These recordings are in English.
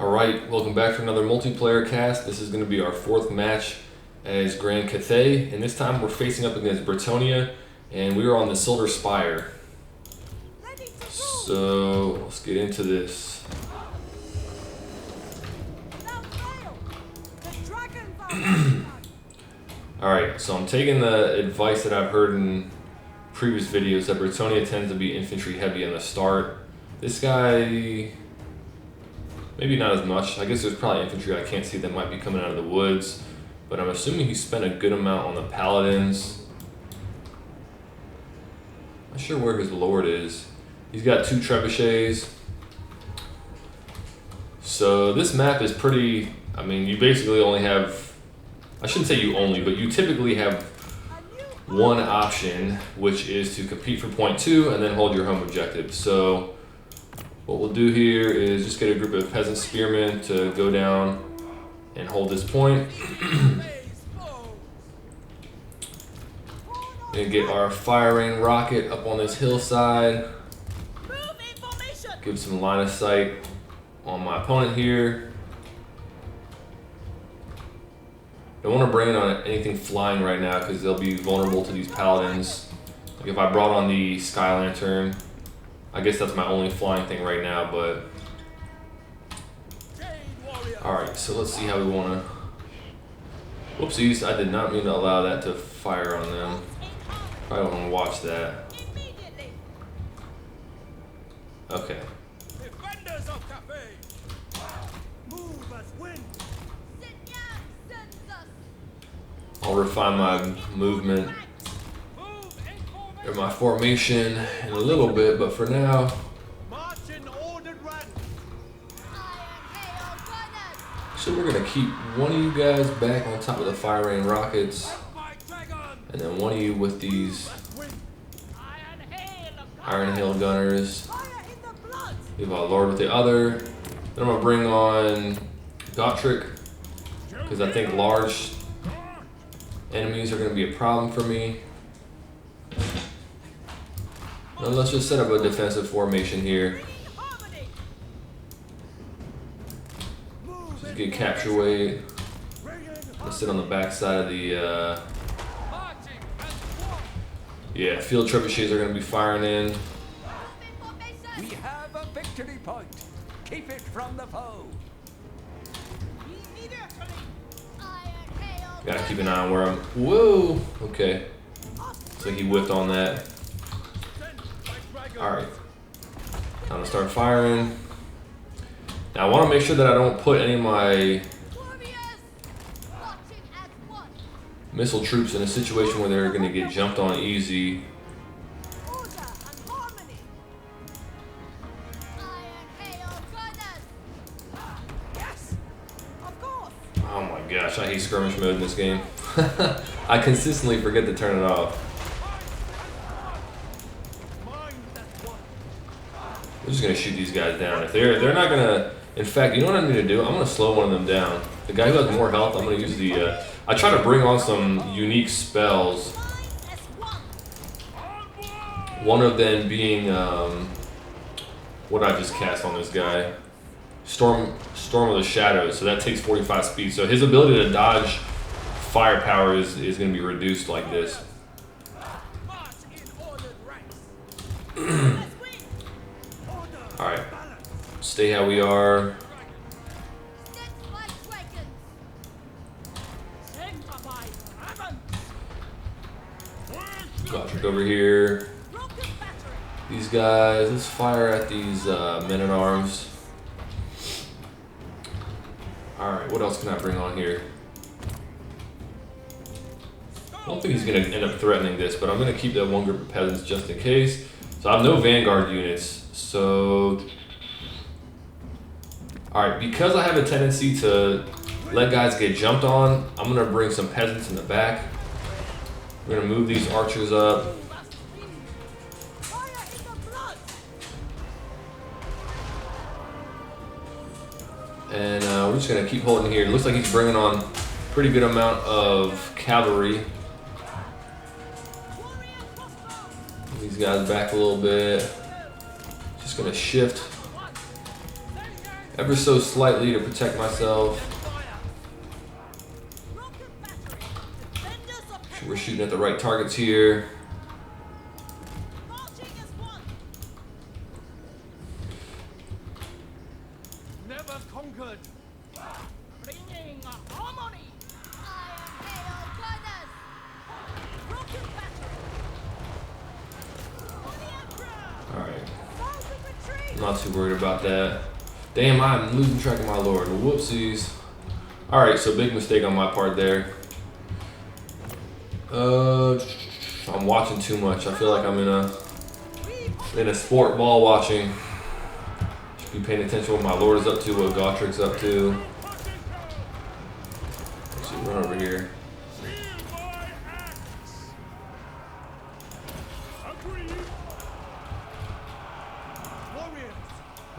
Alright, welcome back to another multiplayer cast. This is going to be our fourth match as Grand Cathay, and this time we're facing up against Bretonnia, and we are on the Silver Spire. So, let's get into this. Alright, so I'm taking the advice that I've heard in previous videos that Bretonnia tends to be infantry heavy in the start. This guy, maybe not as much. I guess there's probably infantry I can't see that might be coming out of the woods, but I'm assuming he spent a good amount on the paladins. Not sure where his lord is. He's got 2 trebuchets. So this map is pretty, I mean, you basically only have, I shouldn't say you only, but you typically have one option, which is to compete for point 2 and then hold your home objective. So what we'll do here is just get a group of peasant spearmen to go down and hold this point. And get our fire rain rocket up on this hillside. Give some line of sight on my opponent here. Don't want to bring on anything flying right now because they'll be vulnerable to these paladins. Like if I brought on the sky lantern, I guess that's my only flying thing right now, but alright, so let's see how we want to. Whoopsies, I did not mean to allow that to fire on them. Probably don't want to watch that. Okay. I'll refine my movement or my formation in a little bit, but for now, so we're gonna keep one of you guys back on top of the fire rain rockets, and then one of you with these iron hail gunners. Leave our lord with the other. Then I'm gonna bring on Gotrick because I think large enemies are gonna be a problem for me. Now let's just set up a defensive formation here. Just get capture weight. Let's sit on the back side of the yeah, field trebuchets are going to be firing in. We have a victory point. Keep it from the foe. Gotta keep an eye on where I'm. Whoa! Okay. Looks like he whipped on that. Alright. Time to start firing. Now I want to make sure that I don't put any of my missile troops in a situation where they're going to get jumped on easy. Oh my gosh, I hate skirmish mode in this game. I consistently forget to turn it off. I'm just going to shoot these guys down. If they're not going to, in fact, you know what I need to do? I'm going to slow one of them down. The guy who has more health, I'm going to use the, I try to bring on some unique spells. One of them being, what I just cast on this guy? Storm of the Shadows, so that takes 45 speed. So his ability to dodge firepower is going to be reduced like this. Alright, stay how we are. Gotrick over here. These guys, let's fire at these men-at-arms. Alright, what else can I bring on here? I don't think he's going to end up threatening this, but I'm going to keep that one group of peasants just in case. So I have no vanguard units, so... Alright, because I have a tendency to let guys get jumped on, I'm going to bring some peasants in the back. We're going to move these archers up. And we're just going to keep holding here. It looks like he's bringing on a pretty good amount of cavalry. These guys back a little bit. Just going to shift ever so slightly to protect myself. We're shooting at the right targets here. Never conquered. Bringing harmony. Alright. I'm not too worried about that. Damn, I'm losing track of my lord. Whoopsies. Alright, so big mistake on my part there. I'm watching too much. I feel like I'm in a sport ball watching. Should be paying attention to what my lord is up to, what Gotrik's up to. Actually, run over here.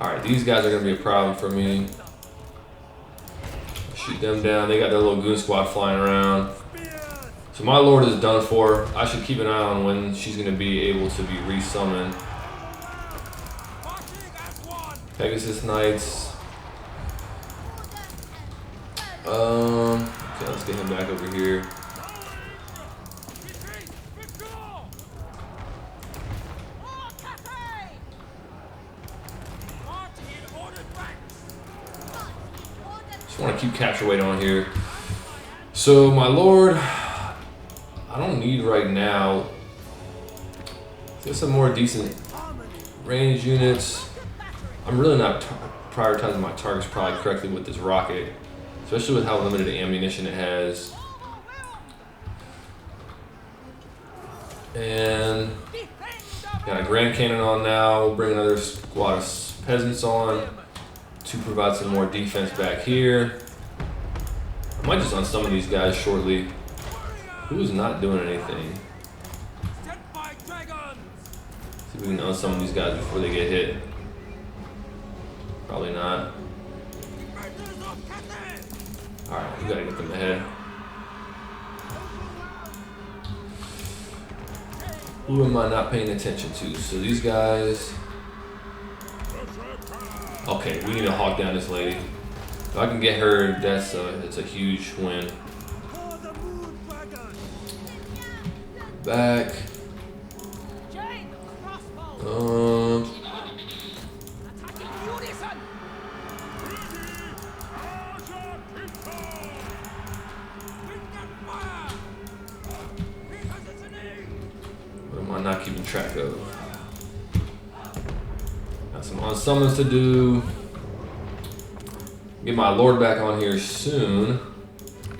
Alright, these guys are going to be a problem for me. Shoot them down. They got their little goon squad flying around. So my lord is done for. I should keep an eye on when she's going to be able to be resummoned. Pegasus Knights. Okay, let's get him back over here. Just want to keep capture weight on here. So my lord, I don't need right now. Get some more decent range units. I'm really not prioritizing my targets probably correctly with this rocket, especially with how limited ammunition it has. And got a Grand Cannon on now. We'll bring another squad of peasants on to provide some more defense back here. I might just unsummon these guys shortly. Who's not doing anything? See if we can unsummon these guys before they get hit. Probably not. Alright, we gotta get them ahead. Who am I not paying attention to? So these guys. Okay, we need to hawk down this lady. If I can get her, it's a huge win. Back. What am I not keeping track of? Got some unsummons to do. Get my lord back on here soon.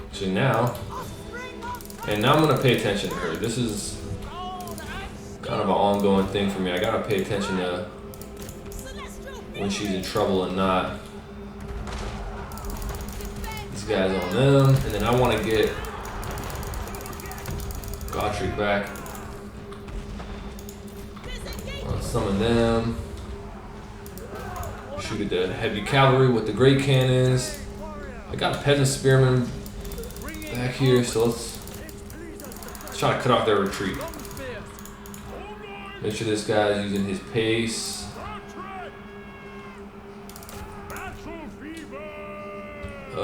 Actually now. And now I'm gonna pay attention to her. This is kind of an ongoing thing for me. I gotta pay attention to when she's in trouble and not. These guys on them, and then I want to get Gotrik back. Summon them. Shoot at the heavy cavalry with the great cannons. I got peasant spearmen back here, so let's try to cut off their retreat. Make sure this guy's using his pace. How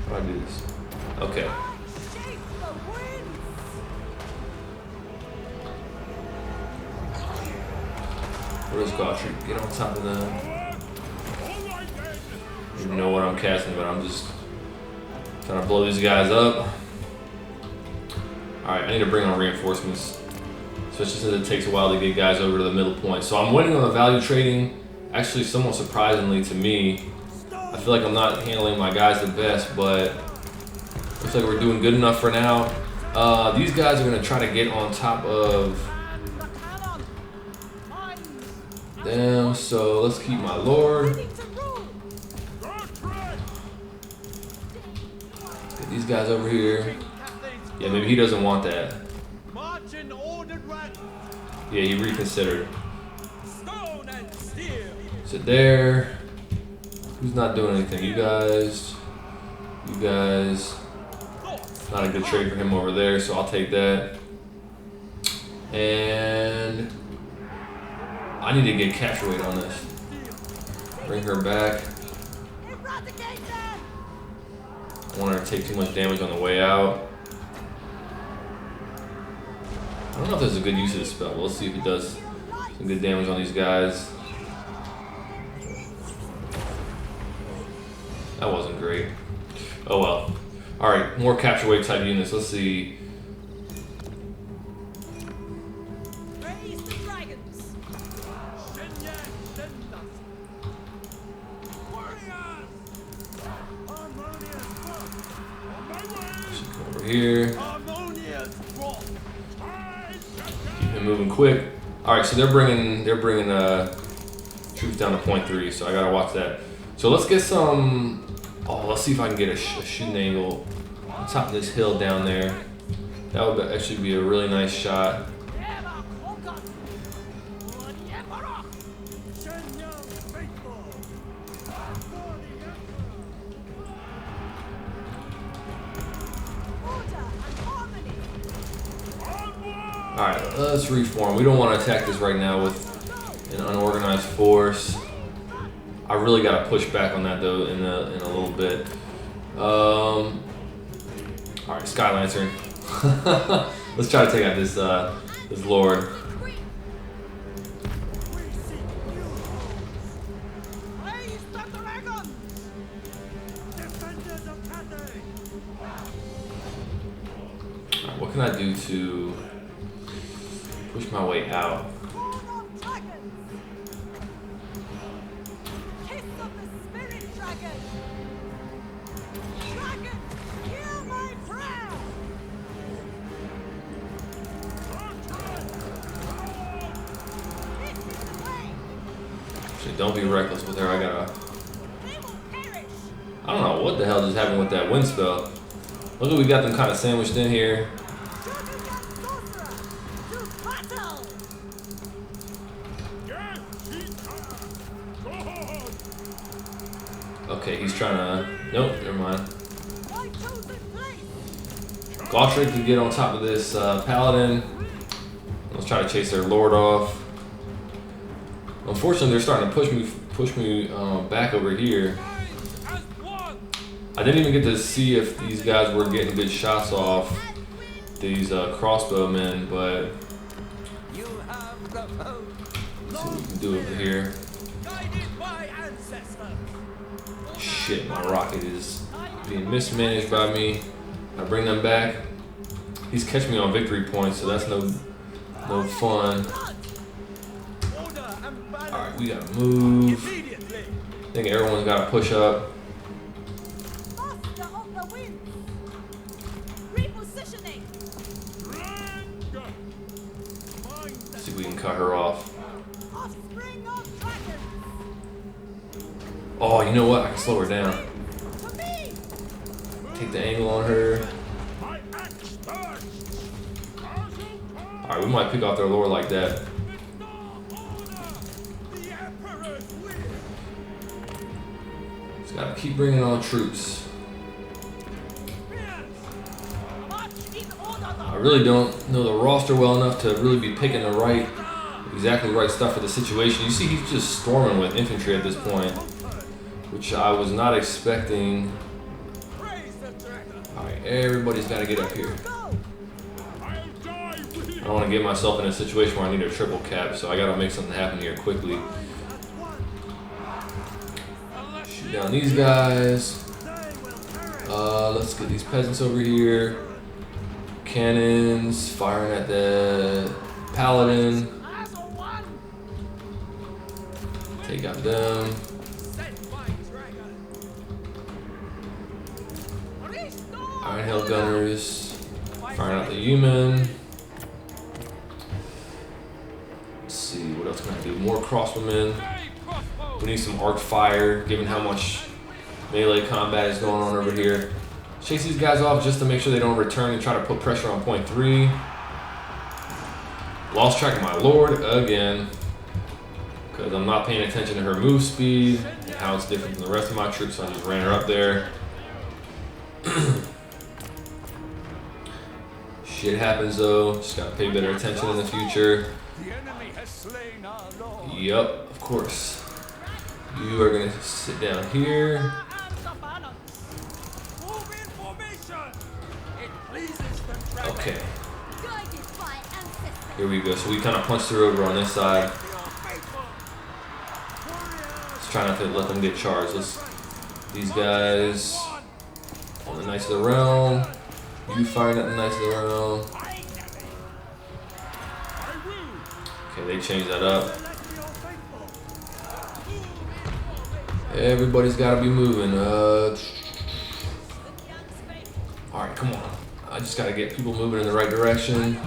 do I do this? Okay. Where's Gottfried? Get on top of them. I don't even know what I'm casting, but I'm just trying to blow these guys up. Alright, I need to bring on reinforcements. Especially since it takes a while to get guys over to the middle point. So I'm winning on the value trading. Actually, somewhat surprisingly to me. I feel like I'm not handling my guys the best, but looks like we're doing good enough for now. These guys are going to try to get on top of them, so let's keep my lord. Get these guys over here. Yeah, maybe he doesn't want that. Yeah, he reconsidered. Sit there. Who's not doing anything? You guys. You guys. Not a good trade for him over there, so I'll take that. And I need to get capture weight on this. Bring her back. I don't want her to take too much damage on the way out. I don't know if that's a good use of the spell, but let's see if it does some good damage on these guys. That wasn't great. Oh well. Alright, more capture weight type units. Let's see. Over here. Keep him moving quick. Alright, so they're bringing troops down to point 3, so I gotta watch that. So let's get some. Oh, let's see if I can get a shooting angle on top of this hill down there. That would actually be a really nice shot. Alright, let's reform. We don't want to attack this right now with an unorganized force. I really got to push back on that though in a little bit. Alright, Sky Lantern. Let's try to take out this Lord. Alright, what can I do to push my way out? Don't be reckless with her. I don't know what the hell just happened with that wind spell. Look, we got them kind of sandwiched in here. Okay, he's trying to. Nope, never mind. Gotrek to get on top of this paladin. Let's try to chase their lord off. Unfortunately, they're starting to push me back over here. I didn't even get to see if these guys were getting good shots off these crossbowmen, but let's see what we can do over here. Shit, my rocket is being mismanaged by me. I bring them back. He's catching me on victory points, so that's no fun. Alright, we gotta move. I think everyone's gotta push up. Let's see if we can cut her off. Oh, you know what? I can slow her down. Take the angle on her. Alright, we might pick off their lord like that. Just gotta keep bringing on troops. I really don't know the roster well enough to really be picking the exactly right stuff for the situation. You see, he's just storming with infantry at this point, which I was not expecting. Alright, everybody's got to get up here. I don't want to get myself in a situation where I need a triple cap, so I got to make something happen here quickly. Shoot down these guys. Let's get these peasants over here. Cannons firing at the paladin. Take out them. Iron Hail Gunners firing out the human. Let's see, what else can I do? More crossbowmen. We need some arc fire, given how much melee combat is going on over here. Chase these guys off just to make sure they don't return and try to put pressure on point 3. Lost track of my lord again, because I'm not paying attention to her move speed and how it's different from the rest of my troops, so I just ran her up there. Shit happens though, just gotta pay better attention in the future. has slain our Lord. Yep, of course. You are gonna sit down here. Move in formation. It pleases the dragon. Okay, Guided by ancestors. here we go. So we kind of punch through over on this side. Let's try not to let them get charged. These guys on the Knights of the Realm. You firing at the Knights of the Realm. Okay, they changed that up. Everybody's got to be moving. All right, come on. I just got to get people moving in the right direction.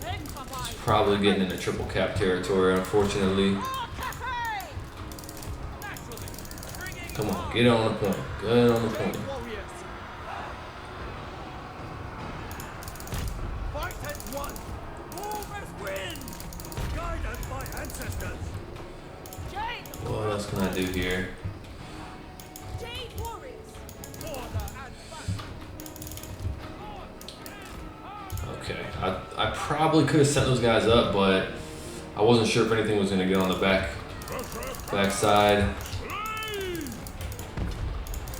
It's probably getting into triple cap territory, unfortunately. Come on, get on the point. Get on the point. Fight as one. Move as wind. Guided by ancestors. What else can I do here? Jade warriors. Order and battle. Okay, I probably could have sent those guys up, but I wasn't sure if anything was going to get on the back side.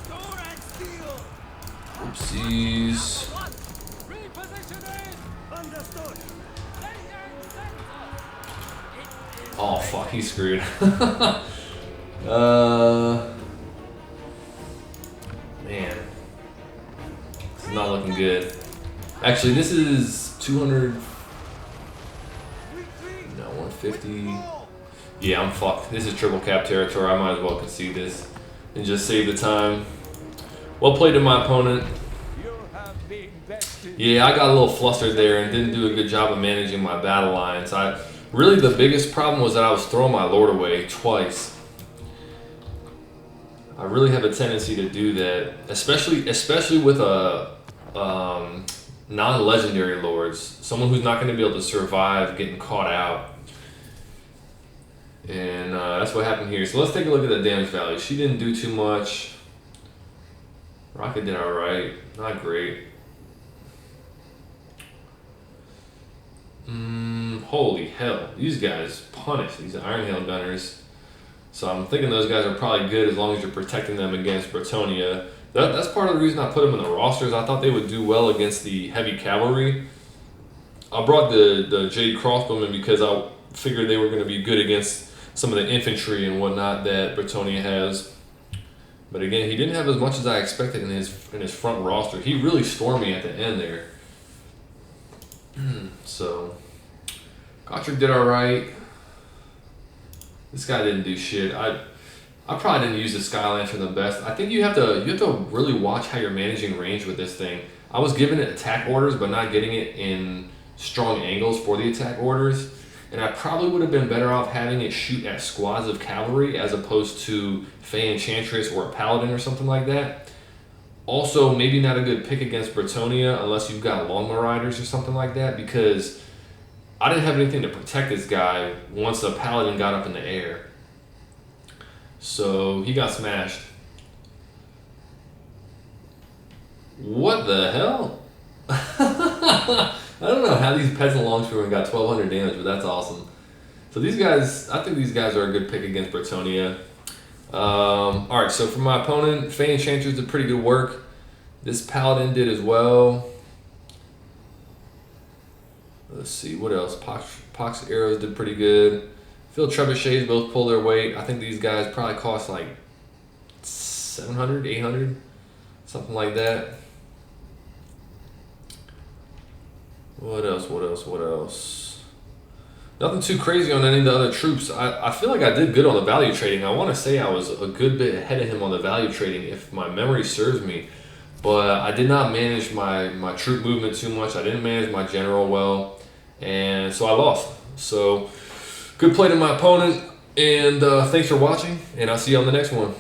Sword and steel. Oopsies. Repositioning. Understood. Oh fuck, he's screwed. Man, this is not looking good. Actually, this is 200. No, 150. Yeah, I'm fucked. This is triple cap territory. I might as well concede this and just save the time. Well played to my opponent. You have been bested. Yeah, I got a little flustered there and didn't do a good job of managing my battle lines. Really, the biggest problem was that I was throwing my lord away twice. I really have a tendency to do that, especially with non-legendary lords, someone who's not going to be able to survive getting caught out. And that's what happened here. So let's take a look at the damage value. She didn't do too much. Rocket did all right, not great. Holy hell, these guys punish these Iron Hail Gunners. So I'm thinking those guys are probably good as long as you're protecting them against Bretonnia. That's part of the reason I put them in the rosters. I thought they would do well against the heavy cavalry. I brought the Jade Crossbowmen because I figured they were going to be good against some of the infantry and whatnot that Bretonnia has. But again, he didn't have as much as I expected in his front roster. He really stormed me at the end there. So Gotrek did all right. This guy didn't do shit. I probably didn't use the Sky Lantern the best. I think you have to really watch how you're managing range with this thing. I was giving it attack orders, but not getting it in strong angles for the attack orders. And I probably would have been better off having it shoot at squads of cavalry as opposed to Fey Enchantress or a Paladin or something like that. Also, maybe not a good pick against Bretonnia unless you've got Longbow Riders or something like that, because I didn't have anything to protect this guy once the Paladin got up in the air. So he got smashed. What the hell? I don't know how these Peasant Longshoremen got 1200 damage, but that's awesome. So these guys, I think these guys are a good pick against Bretonnia. Alright, so for my opponent, Fey Enchantress did pretty good work. This Paladin did as well. Let's see, what else? Pox Arrows did pretty good. Field Trebuchets both pulled their weight. I think these guys probably cost like 700, 800, something like that. What else? Nothing too crazy on any of the other troops. I feel like I did good on the value trading. I want to say I was a good bit ahead of him on the value trading if my memory serves me. But I did not manage my troop movement too much. I didn't manage my general well. And so I lost. So good play to my opponent. And thanks for watching. And I'll see you on the next one.